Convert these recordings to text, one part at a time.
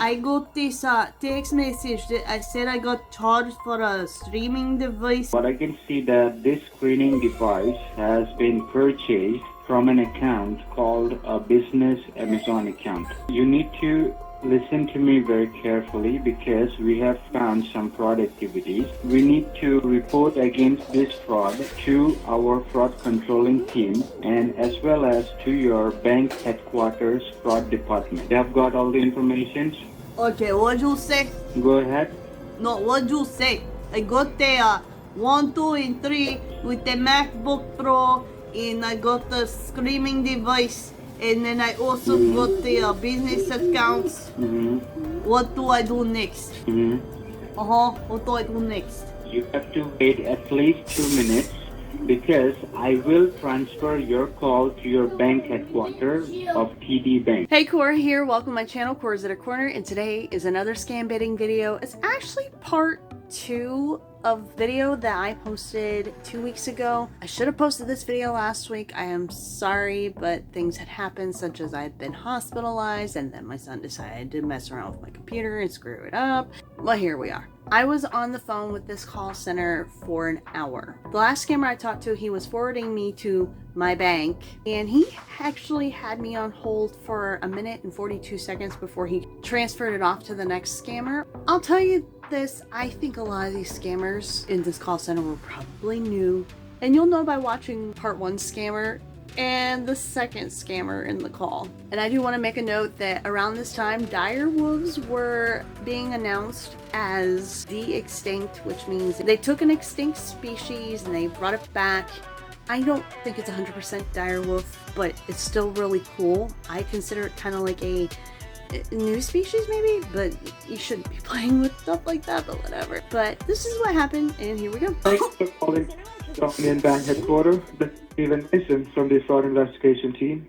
I got this text message that I said I got charged for a streaming device. But I can see that this screening device has been purchased from an account called a business Amazon account. You need to listen to me very carefully because we have found some fraud activities. We need to report against this fraud to our fraud controlling team and as well as to your bank headquarters fraud department. They have got all the information. Okay, what'd you say? Go ahead. No, what'd you say? I got the 1, 2, and 3 with the MacBook Pro, and I got the streaming device, and then I also got the business accounts. What do I do next? What do I do next? You have to wait at least 2 minutes because I will transfer your call to your bank headquarters of TD Bank. Hey, Cora here. Welcome to my channel, CorasAtHerCorner, and today is another scam baiting video. It's actually part 2 of video that I posted 2 weeks ago. I should have posted this video last week. I am sorry, but things had happened, such as I had been hospitalized, and then my son decided to mess around with my computer and screw it up. Well, here we are. I was on the phone with this call center for an hour. The last scammer I talked to, he was forwarding me to my bank, and he actually had me on hold for 1 minute and 42 seconds before he transferred it off to the next scammer. I'll tell you this, I think a lot of these scammers in this call center were probably new, and you'll know by watching part 1 scammer and the second scammer in the call. And I do want to make a note that around this time, dire wolves were being announced as de-extinct, which means they took an extinct species and they brought it back. I don't think it's 100% dire wolf, but it's still really cool. I consider it kind of like a new species maybe, but you shouldn't be playing with stuff like that, but whatever. But this is what happened, and here we go. Thanks for calling Dominion Bank Headquarters. This is Stephen Mason from the Fraud Investigation Team.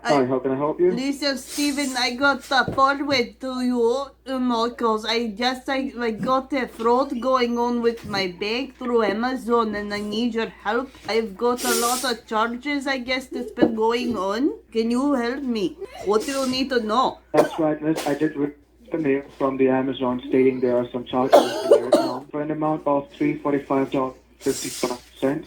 Hi, how can I help you? Listen, Steven, I got forward to you, because I got a fraud going on with my bank through Amazon, and I need your help. I've got a lot of charges, I guess, that's been going on. Can you help me? What do you need to know? That's right, miss. I did receive the mail from the Amazon stating there are some charges in your account for an amount of $345.55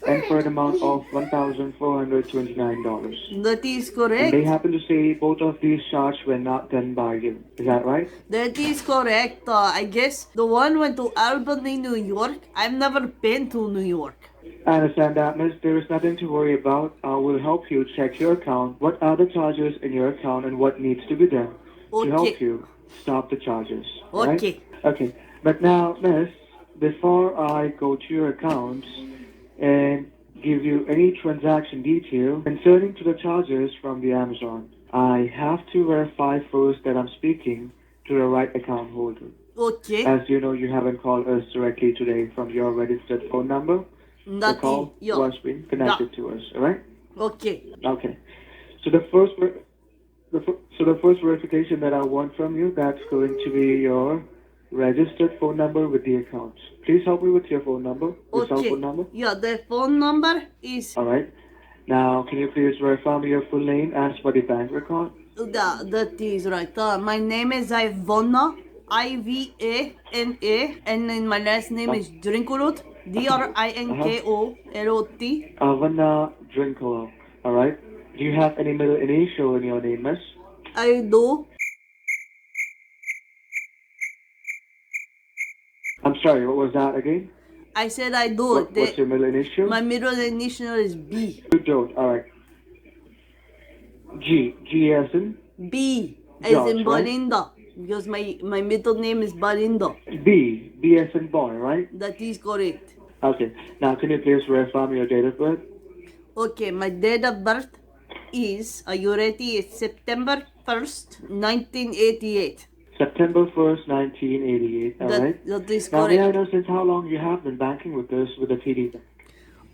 and for an amount of $1,429. That is And correct. they happen to say both of these charges were not done by you. Is that right? That is correct. I guess the one went to Albany, New York. I've never been to New York. I understand that, miss. There is nothing to worry about. I will help you check your account. What are the charges in your account and what needs to be done to help you stop the charges? Okay. Right? Okay. But now, miss, before I go to your account and give you any transaction detail concerning to the charges from the Amazon, I have to verify first that I'm speaking to the right account holder. Okay. As you know, you haven't called us directly today from your registered phone number. The call was being connected to us, all right? Okay. Okay. So the first verification that I want from you, that's going to be your registered phone number with the account. Please help me with your phone number, your cell phone number. Yeah, the phone number is... All right. Now, can you please verify me your full name as per the bank record? That is right. My name is Ivana, Ivana, and then my last name is Drinkolot, Drinkolot. Ivana Drinkolo. All right. Do you have any middle initial in your name, miss? I do. I'm sorry, what was that again? I said I do. What's your middle initial? My middle initial is B. You don't. All right. G as in? B as George, in Belinda. Because my middle name is Belinda. B as in boy, right? That is correct. Okay. Now, can you please verify me your date of birth? Okay, my date of birth is, are you ready? It's September 1st, 1988. September 1st, 1988. All right. That is Now, may I correct. know since how long you have been banking with us with the TD Bank?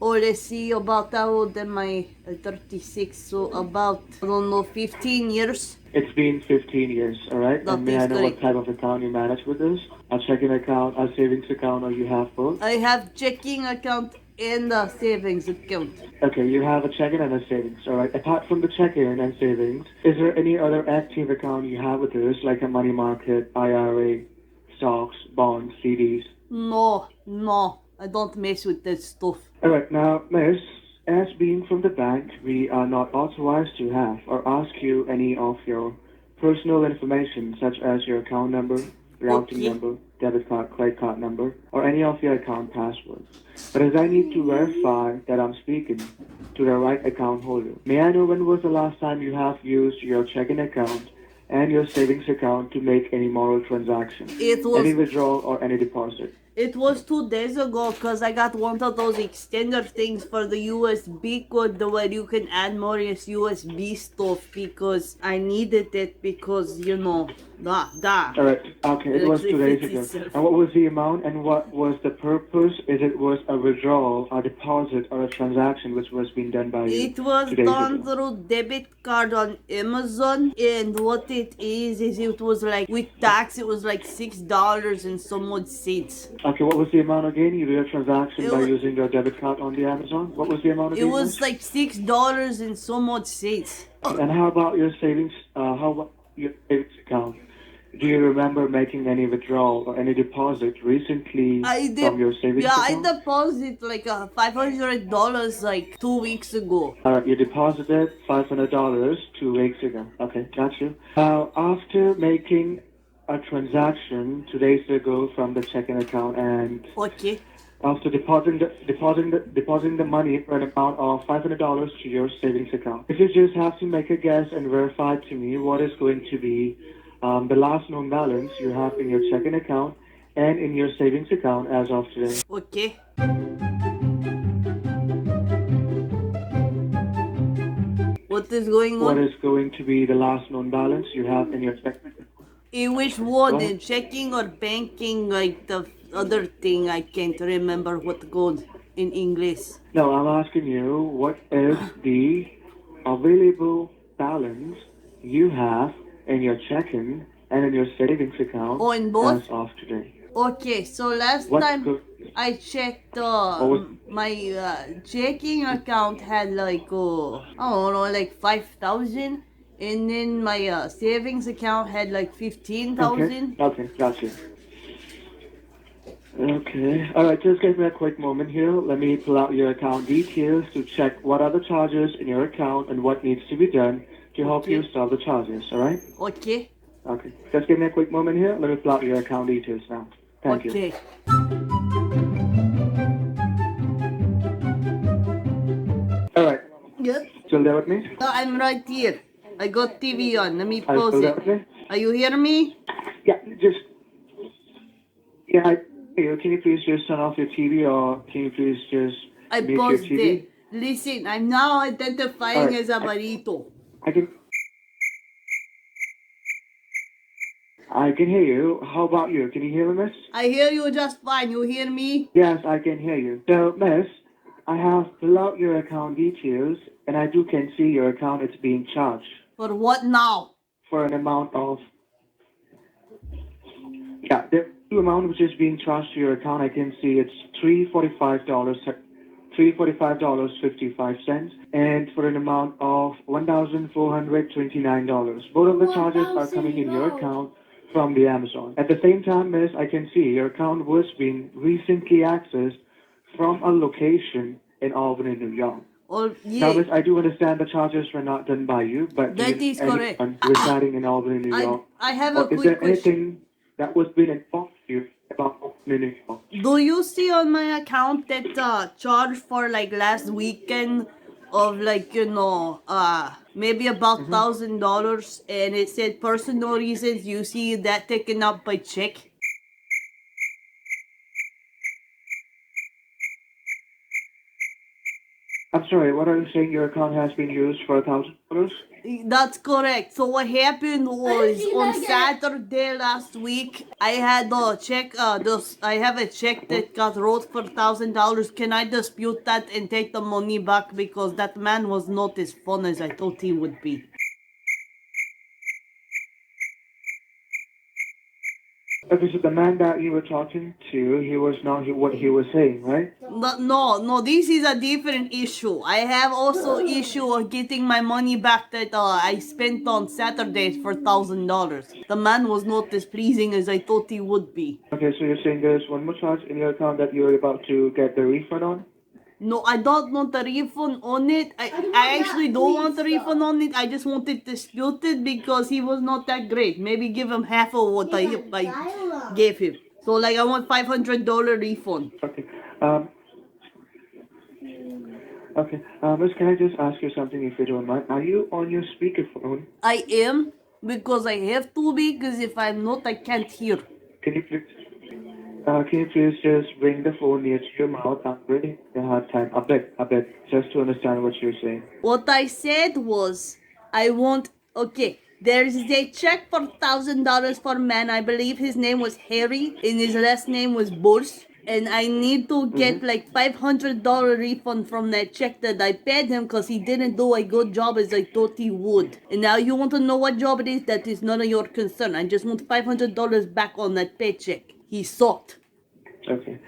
Oh, let's see, about how then my 36, so about, I don't know, 15 years. It's been 15 years, all right? That And may is I know correct. what type of account you manage with us? A checking account, a savings account, or you have both? I have checking account and a savings account. Okay, you have a checking and a savings. All right. Apart from the checking and savings, is there any other active account you have with us, like a money market, IRA, stocks, bonds, CDs? No, I don't mess with that stuff. All right. Now, Miss, as being from the bank, we are not authorized to have or ask you any of your personal information, such as your account number, routing Okay. number, debit card, credit card number, or any of your account passwords. But as I need to verify that I'm speaking to the right account holder, may I know when was the last time you have used your checking account and your savings account to make any moral transaction, It was any withdrawal or any deposit? It was 2 days ago because I got one of those extender things for the USB code where you can add more USB stuff because I needed it because, you know, da. All right. Okay, it was 2 days ago. Itself. And what was the amount and what was the purpose? Is it was a withdrawal, a deposit, or a transaction which was being done by you It was 2 days done ago? through debit card on Amazon, and what it is it was like with tax it was like $6 and some odd cents. Okay, what was the amount again? You did a transaction It by wa- using your debit card on the Amazon. What was the amount It again? was like $6 and some odd cents. And how about your savings? How about your savings account? Do you remember making any withdrawal or any deposit recently from your savings I account? deposited like $500 like 2 weeks ago. You deposited $500 2 weeks ago. Okay, got you. Now, after making a transaction 2 days ago from the checking account and Okay. after depositing the money for an amount of $500 to your savings account, if you just have to make a guess and verify to me what is going to be the last known balance you have in your checking account and in your savings account as of today. Okay. What is going What on? is going to be the last known balance you have in your checking account? In which one? Go In checking or banking? Like the other thing, I can't remember what code in English. No, I'm asking you, what is the available balance you have in your checking and in your savings account Oh, in both? as of today? Okay, so last What time could- I checked was- my checking account had like I don't know, like 5,000, and then my savings account had like 15,000. Okay, gotcha. Okay, all right, just give me a quick moment here. Let me pull out your account details to check what are the charges in your account and what needs to be done to help you Okay. solve the charges, all right? Okay. Okay, just give me a quick moment here. Let me pull out your account details now. Thank you. Okay. All right, Yep. still there with me? I'm right here. I got TV on. Let me Are you pause still there it. with me? Are you hearing me? Yeah, I hear you. Can you please just turn off your TV or can you please just I mute your paused TV? it. Listen, I'm now identifying Alright. as a burrito. I can hear you. How about you? Can you hear me, miss? I hear you just fine. You hear me? Yes, I can hear you. So, miss, I have filled out your account details and I can see your account is being charged For what now? for an amount of, the amount which is being charged to your account, I can see it's $345.55, and for an amount of $1,429. Both of the charges are coming in your account from the Amazon. At the same time, miss, I can see your account was being recently accessed from a location in Albany, New York. Or Now, yeah, miss, I do understand the charges were not done by you, but That is correct. anyone residing in Albany, New York, I have a or is quick there question. anything that was being informed to you about Albany, New York? Do you see on my account that charge for like last weekend of like maybe about $1,000, and it said personal reasons? You see that taken up by check? I'm sorry, what are you saying? Your account has been used for $1,000? That's correct. So what happened was on Saturday last week, I had a check. I have a check that got wrote for $1,000. Can I dispute that and take the money back because that man was not as fun as I thought he would be? Okay, so the man that you were talking to, he was not what he was saying, right? No, this is a different issue. I have also issue of getting my money back that I spent on Saturdays for $1,000. The man was not as pleasing as I thought he would be. Okay, so you're saying there's one more charge in your account that you're about to get the refund on? No, I don't want a refund on it. I actually don't want a refund on it. I just want it disputed because he was not that great. Maybe give him half of what I gave him. So like I want $500 refund. Okay. Okay. Miss, can I just ask you something if you don't mind? Are you on your speakerphone? I am because I have to be because if I'm not, I can't hear. Can you please just bring the phone near to your mouth? I'm really having a hard time. A bit, just to understand what you're saying. What I said was, I want. Okay, there is a check for $1,000 for man. I believe his name was Harry and his last name was Bors. And I need to get like $500 refund from that check that I paid him because he didn't do a good job as I thought he would. And now you want to know what job it is? That is none of your concern. I just want $500 back on that paycheck. He sucked. Okay.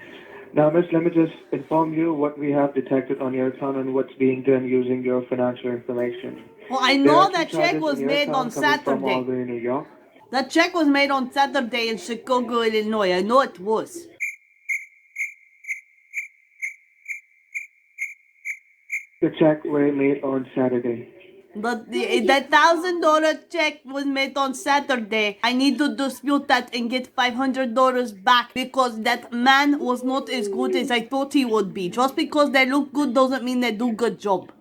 Now, Miss, let me just inform you what we have detected on your account and what's being done using your financial information. Well, I There know are two that check charges was in your made on account coming from Saturday. Albany, New York. That check was made on Saturday in Chicago, Illinois. I know it was. The check were made on Saturday. But that $1,000 check was made on Saturday. I need to dispute that and get $500 back because that man was not as good as I thought he would be. Just because they look good doesn't mean they do good job.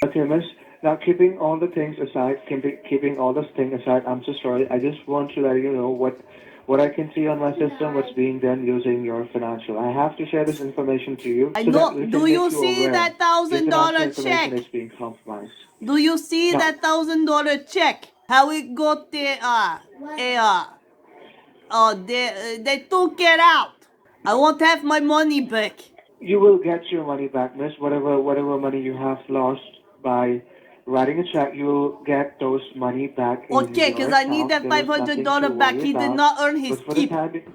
Okay, Miss. Now, keeping all the things aside, keeping all this thing aside, I'm so sorry. I just want to let you know what I can see on my system, what's being done using your financial. I have to share this information to you I so know. that we can Do make you you see aware that your financial $1,000 information check? is being compromised. Do you see No. that $1,000 check? How it got there? They took it out. I want half my money back. You will get your money back, Miss. Whatever money you have lost by writing a check, you will get those money back in Okay, your because I need account. that There is nothing to $500 back. worry He did about. not earn his But for the keep. time being,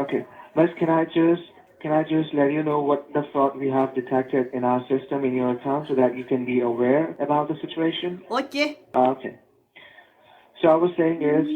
okay, Miss, can I just let you know what the fraud we have detected in our system in your account so that you can be aware about the situation? Okay. Okay. So I was saying is,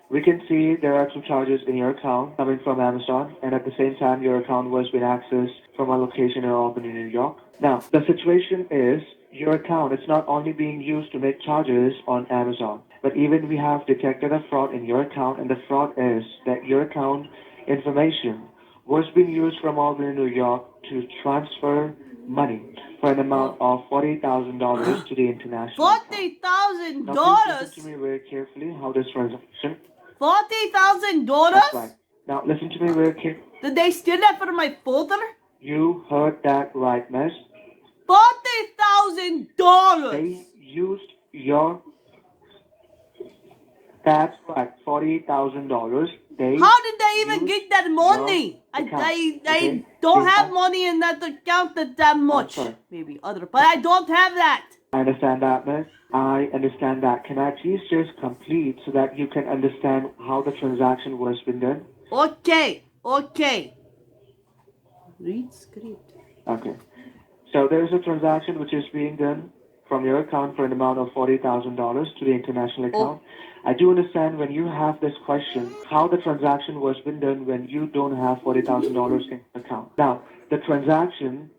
we can see there are two charges in your account coming from Amazon, and at the same time, your account was being accessed from a location in Albany, New York. Now, the situation is your account is not only being used to make charges on Amazon, but even we have detected a fraud in your account, and the fraud is that your account information was being used from Albany, New York to transfer money for an amount of $40,000 to the international account. Now, please listen to $40,000? me very carefully how this transaction. $40,000? That's right. Now, listen to me very carefully. Did they steal that from my father? You heard that right, miss. $40,000! They used your. That's right, $40,000. How did they even used get that money? your account, I okay? don't They have money in that account that much. sorry. Maybe other, but I don't have that. I understand that, miss. I understand that. Can I please just complete so that you can understand how the transaction was been done? Okay. Read script. Okay. So there is a transaction which is being done from your account for an amount of $40,000 to the international account. I do understand when you have this question, how the transaction was been done when you don't have $40,000 in account. Now, the transaction,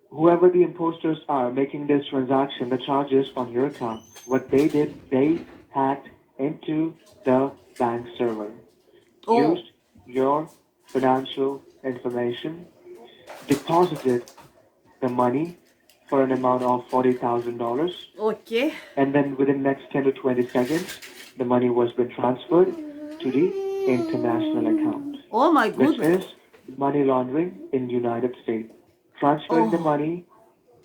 whoever the imposters are making this transaction, the charges on your account, what they did, they hacked into the bank server, used your financial information, deposited the money for an amount of $40,000. Okay. And then within the next 10 to 20 seconds, the money was been transferred to the international account. Oh my Which goodness. is money laundering in the United States. Transferring the money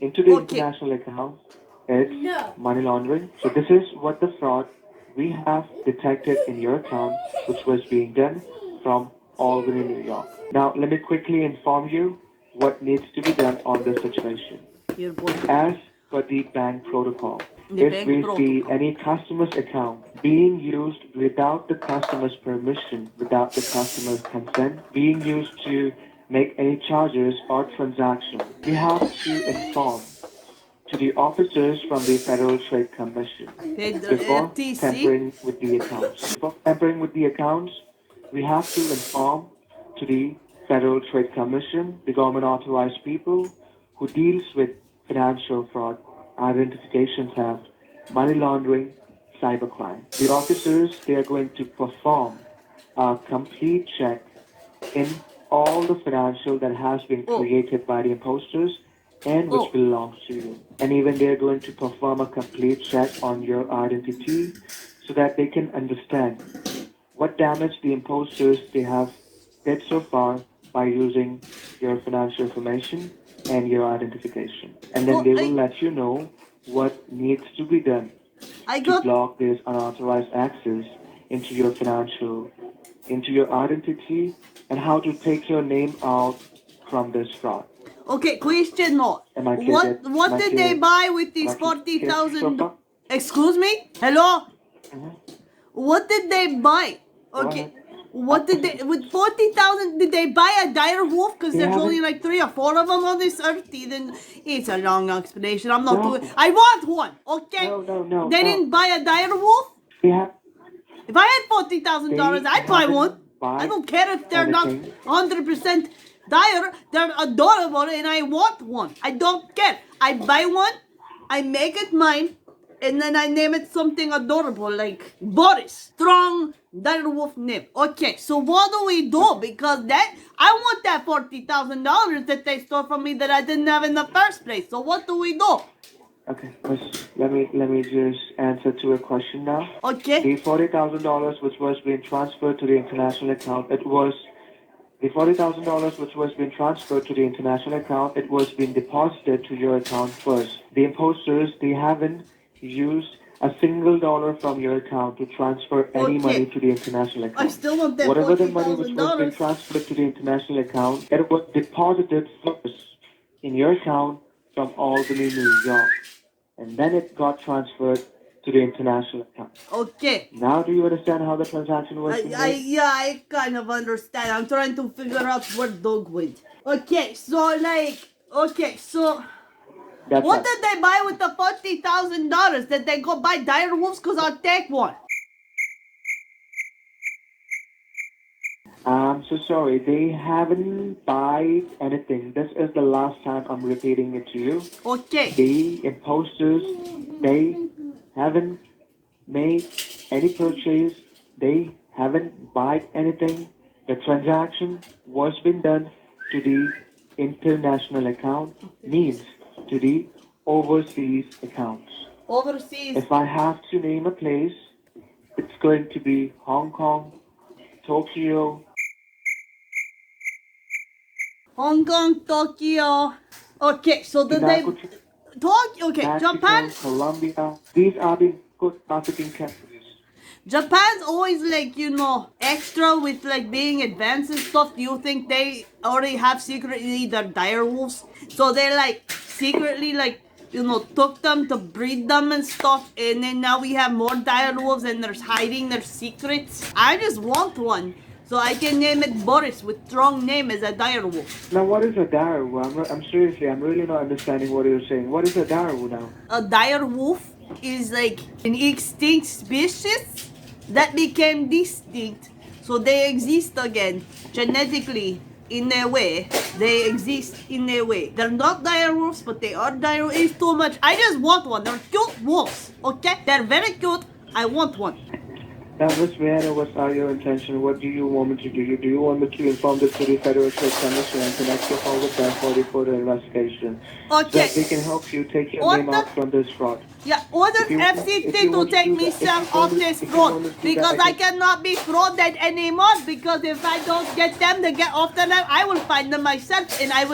into the international account is money laundering. So this is what the fraud we have detected in your account, which was being done from Albany, New York. Now, let me quickly inform you what needs to be done on this situation. Here, boy. As per the bank protocol, The if bank we see protocol. any customer's account being used without the customer's permission, without the customer's consent, being used to make any charges or transaction, we have to inform to the officers from the Federal Trade Commission Okay, the before FTC. tampering with the accounts. Before tampering with the accounts, we have to inform to the Federal Trade Commission, the government authorized people who deals with financial fraud, identification theft, money laundering, cybercrime. The officers, they are going to perform a complete check in all the financial that has been Oh. created by the imposters and which Oh. belongs to you. And even they're going to perform a complete check on your identity so that they can understand what damage the imposters they have did so far by using your financial information and your identification. And then Oh, they will let you know what needs to be done I to got block this unauthorized access into your financial, into your identity, and how to take your name out from this fraud. okay. Question no. Am I clear? What Am I did they clear? buy with Am I these clear so 40,000? far? Excuse me. Hello. What did they buy? Go Okay. ahead. What did they with 40,000? Did they buy a dire wolf? Because They there's only haven't- like 3 or 4 of them on this earth. Then it's a long explanation. I'm not No. doing. I want one. Okay. No. They didn't buy a dire wolf. They have. If I had $40,000, They I'd buy haven't one. buy I don't care if they're not anything. 100% dire. They're adorable, and I want one. I don't care. I buy one, I make it mine, and then I name it something adorable like Boris. Strong dire wolf name. Okay, so what do we do? Because that I want that $40,000 that they stole from me that I didn't have in the first place. So what do we do? Okay, let me just answer to a question now. Okay. The $40,000 which was being transferred to the international account, it was the $40,000 which was being transferred to the international account, it was being deposited to your account first. The imposters, they haven't used a single dollar from your account to transfer any Okay. money to the international account. I still want that Whatever the money which was being $40,000. transferred to the international account, it was deposited first in your account from Albany, New York. And then it got transferred to the international account. Okay. Now do you understand how the transaction was being made? Yeah, I kind of understand. I'm trying to figure out where dog went. Okay, so That's what right. did they buy with the $40,000? Did they go buy dire wolves? Cause I'll take one. I'm so sorry. They haven't buy anything. This is the last time I'm repeating it to you. Okay. The imposters, they haven't made any purchase. They haven't buy anything. The transaction was been done to the international account, means to the overseas accounts. Overseas. If I have to name a place, it's going to be Hong Kong, Tokyo, Hong Kong, Tokyo. Okay, so did they Tokyo? Okay, Mexico, Japan. Colombia. These are the good trafficking countries. Japan's always like, extra with like being advanced and stuff. Do you think they already have secretly their dire wolves? So they like secretly like, took them to breed them and stuff. And then now we have more dire wolves and they're hiding their secrets. I just want one. So I can name it Boris with strong name as a dire wolf. Now, what is a direwolf? I'm seriously, I'm really not understanding what you're saying. What is a direwolf now? A dire wolf is like an extinct species that became distinct, so they exist again genetically in a way. They exist in a way. They're not dire wolves, but they are dire. It's too much. I just want one. They're cute wolves. Okay, they're very cute. I want one. Now, Ms. Rihanna, what are your intentions? What do you want me to do? Do you want me to inform the City Federal Trade Commission and connect your call with them for the further investigation? So Okay. that they can help you take your What name the- out from this fraud. Yeah, order If you- FCT if you to want to take do me that- if some you off want to- this if you fraud want to do that, because I I cannot be frauded anymore. Because if I don't get them to get off the net, I will find them myself. And I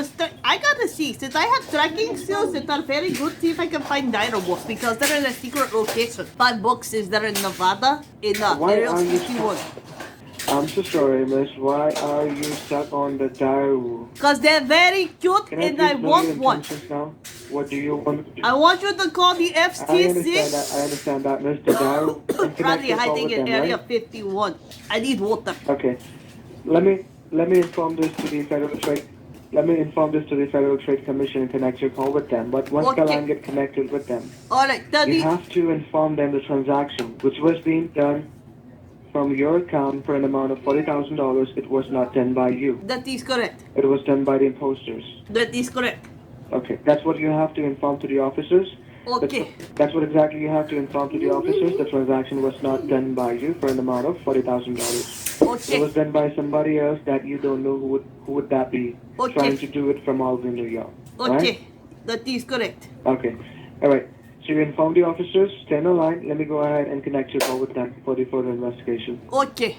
gotta see, since I have tracking skills that are very good, see if I can find dire wolves because they're in a secret location. $5 is they're in Nevada in Why Area are you 51. I'm so sorry, miss. Why are you stuck on the dial? Because they're very cute Can I and please I know your want one. intentions now? What do you want to do? I want you to call the I FTC. understand that, miss. The dial and connect Probably your call hiding with in them, Area right? 51. I need water. Okay. Let me inform this to the Federal Trade. Let me inform this to the Federal Trade Commission and connect your call with them. But once the Okay. line get connected with them, Alright, you Daddy. have to inform them the transaction, which was being done from your account for an amount of $40,000. It was not done by you. That is correct. It was done by the imposters. That is correct. Okay, that's what you have to inform to the officers. Okay. That's what exactly you have to inform to the officers. The transaction was not done by you for an amount of $40,000. It Okay. was done by somebody else that you don't know who would that be. Okay. Trying to do it from Albany, New York. Okay. Right? That is correct. Okay. All right. So you inform the officers. Stay on the line. Let me go ahead and connect your call with them for the further investigation. Okay.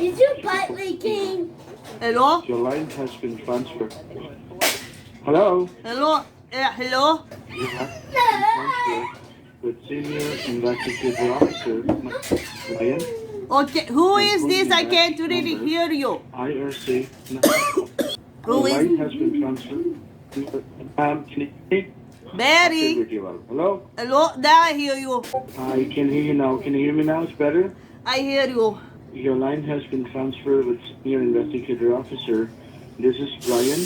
Is your butt leaking? Hello? Your line has been transferred. Hello. Hello? Hello? You have been transferred with Senior Investigative Officer Ryan. Okay. Who is this? I can't really hear you. IRC. Who The line is has been transferred. Can you hear Barry? Hello? Hello? Now I hear you. I can hear you now. Can you hear me now? It's better? I hear you. Your line has been transferred with Senior Investigator Officer. This is Brian.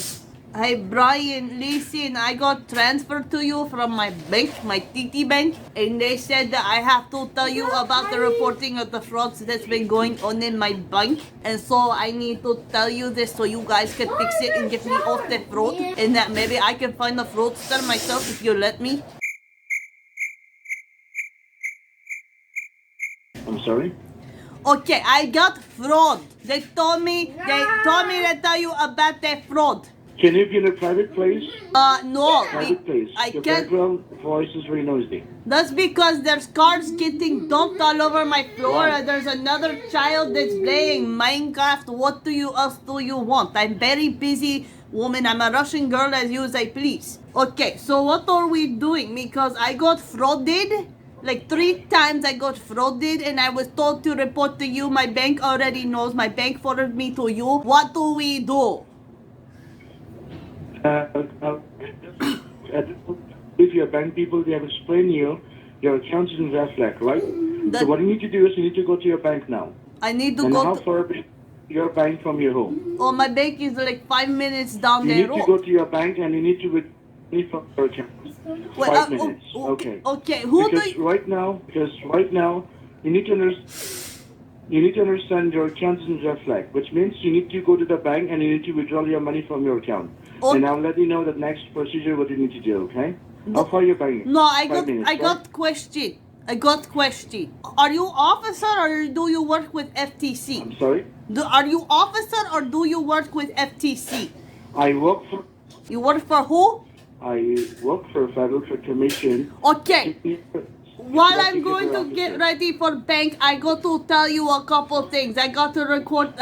Hey Brian, listen, I got transferred to you from my bank, my TT bank, and they said that I have to tell you about the reporting of the frauds that's been going on in my bank. And so I need to tell you this so you guys can fix it and get me off the fraud. And that maybe I can find the fraudster myself if you let me. I'm sorry? Okay, I got fraud. They told me to tell you about the fraud. Can you be in a private place? No, Private place. I Your can't. background voice is very noisy. That's because there's cards getting dumped all over my floor Why? and there's another child that's playing Minecraft. What else do you want? I'm very busy woman. I'm a Russian girl as you say please. Okay, so what are we doing? Because I got frauded. Like 3 times I got frauded and I was told to report to you. My bank already knows. My bank forwarded me to you. What do we do? If your bank people, they have explained you, your account is in red flag, right? That- So what you need to do is you need to go to your bank now. I need to And go how to... far is your bank from your home? Oh, my bank is like 5 minutes down You the need road. to go to your bank and you need to withdraw from your account. Wait, 5 minutes. Okay. Okay, who do Because you... right now, you need to understand your account is in red flag, which means you need to go to the bank and you need to withdraw your money from your account. Oh. And I'll let you know the next procedure what you need to do, okay? How far your bank? No, I 5 minutes, right? got question. I got question. Are you officer or do you work with FTC? I'm sorry? Are you officer or do you work with FTC? I work for Federal Trade Commission. Okay. While I'm going to Investigator get officer. ready for bank, I got to tell you a couple things. I got to report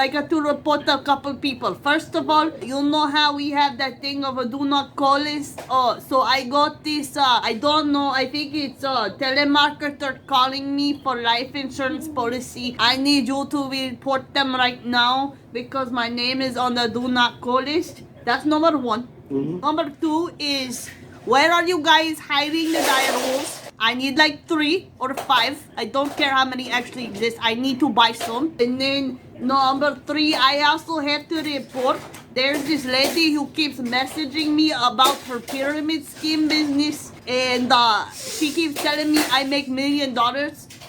a couple people. First of all, you know how we have that thing of a do not call list? Oh, so I got this, I don't know, I think it's a telemarketer calling me for life insurance policy. I need you to report them right now because my name is on the do not call list. That's number 1. Mhm. Number 2 is, where are you guys hiding the diaries? I need like 3 or 5. I don't care how many actually exist. I need to buy some. And then number 3, I also have to report. There's this lady who keeps messaging me about her pyramid scheme business. And she keeps telling me I make $1 million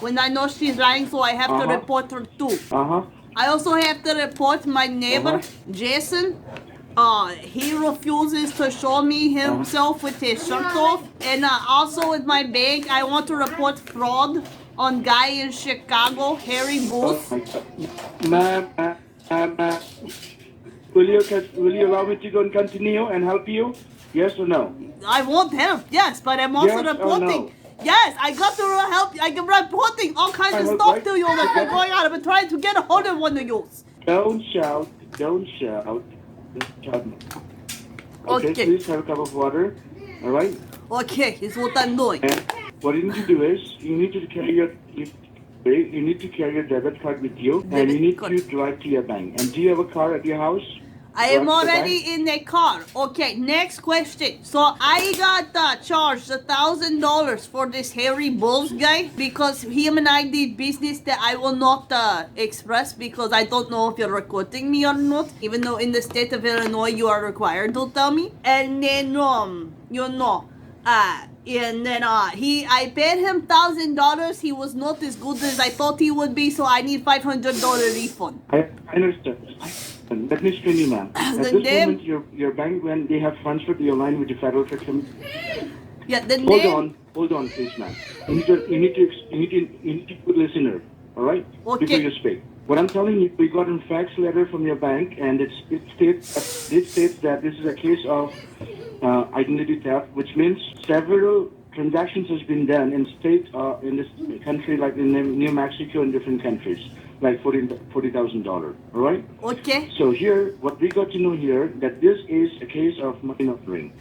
when I know she's lying. So I have to Uh-huh. report her too. Uh-huh. I also have to report my neighbor, Jason. He refuses to show me himself with his shirt off. And also with my bank, I want to report fraud on guy in Chicago, Harry Booth. Oh my God. Ma'am, will you allow me to go and continue and help you? Yes or no? I want help, yes, but I'm also Yes or reporting. no? Yes, I got to help. I'm reporting all kinds of I hope, stuff right? to you that's been going on. I've been trying to get a hold of one of you. Don't shout. Don't shout. Okay, Okay. please have a cup of water. All right? Okay, it's what I'm doing. And what you need to do is you need to carry your debit card with you, and Debit you need card. to drive to your bank. And do you have a car at your house? I am Drive to the already bank? in the car. Okay, next question. So I got charged $1,000 for this Harry Bulls guy because him and I did business that I will not express because I don't know if you're recording me or not. Even though in the state of Illinois you are required to tell me. And then and then I paid him $1,000. He was not as good as I thought he would be, so I need $500 refund. I understand. Let me explain you, ma'am. At The this name- moment, your bank, when they have transferred your line with the federal system. Yeah, the name. Hold on, please, ma'am. You need to be a listener, all right? Okay. Before you speak. What I'm telling you, we got a fax letter from your bank, and it states that this is a case of identity theft, which means several transactions has been done in states in this country, like in New Mexico and different countries, like $40,000. All right. Okay. So here, what we got to know here, that this is a case of money laundering.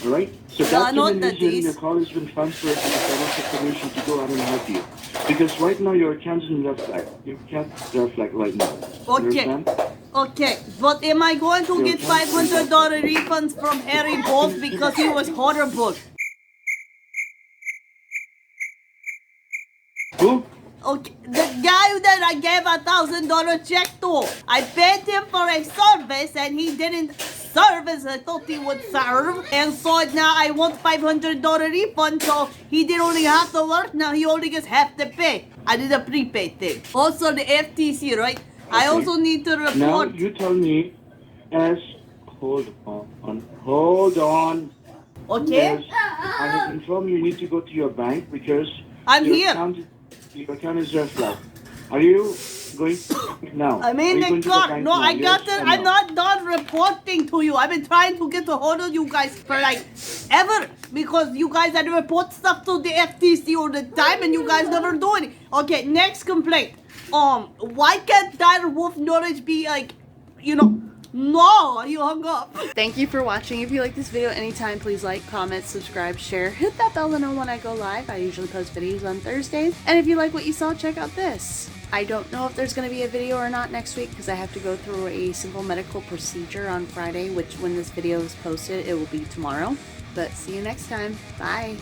All right. So No, I that's know the that reason is. your call has been transferred to the federal situation to go out and help you, because right now your account is in red flag. Your account is red flag right now. Okay. Understand? Okay, but am I going to get $500 refunds from Harry Bolt because he was horrible? Who? Okay, the guy that I gave $1,000 check to, I paid him for a service and he didn't serve as I thought he would serve, and so now I want $500 refund. So he did only half the work. Now he only gets half the pay. I did a prepaid thing. Also the FTC, right? I Okay. also need to report. Now you tell me, hold on. Okay. Yes, I have informed you need to go to your bank because I'm your here. Account is red flag. Are you going now? I'm Are in you the going to car. bank No, now? I Yes got or it. I'm no? not done reporting to you. I've been trying to get a hold of you guys for like ever because you guys had to report stuff to the FTC all the time and you guys never do it. Okay, next complaint. Why can't Dire Wolf Norwich be like, no, you hung up. Thank you for watching. If you like this video anytime, please like, comment, subscribe, share, hit that bell to know when I go live. I usually post videos on Thursdays. And if you like what you saw, check out this. I don't know if there's going to be a video or not next week because I have to go through a simple medical procedure on Friday, which when this video is posted, it will be tomorrow. But see you next time. Bye.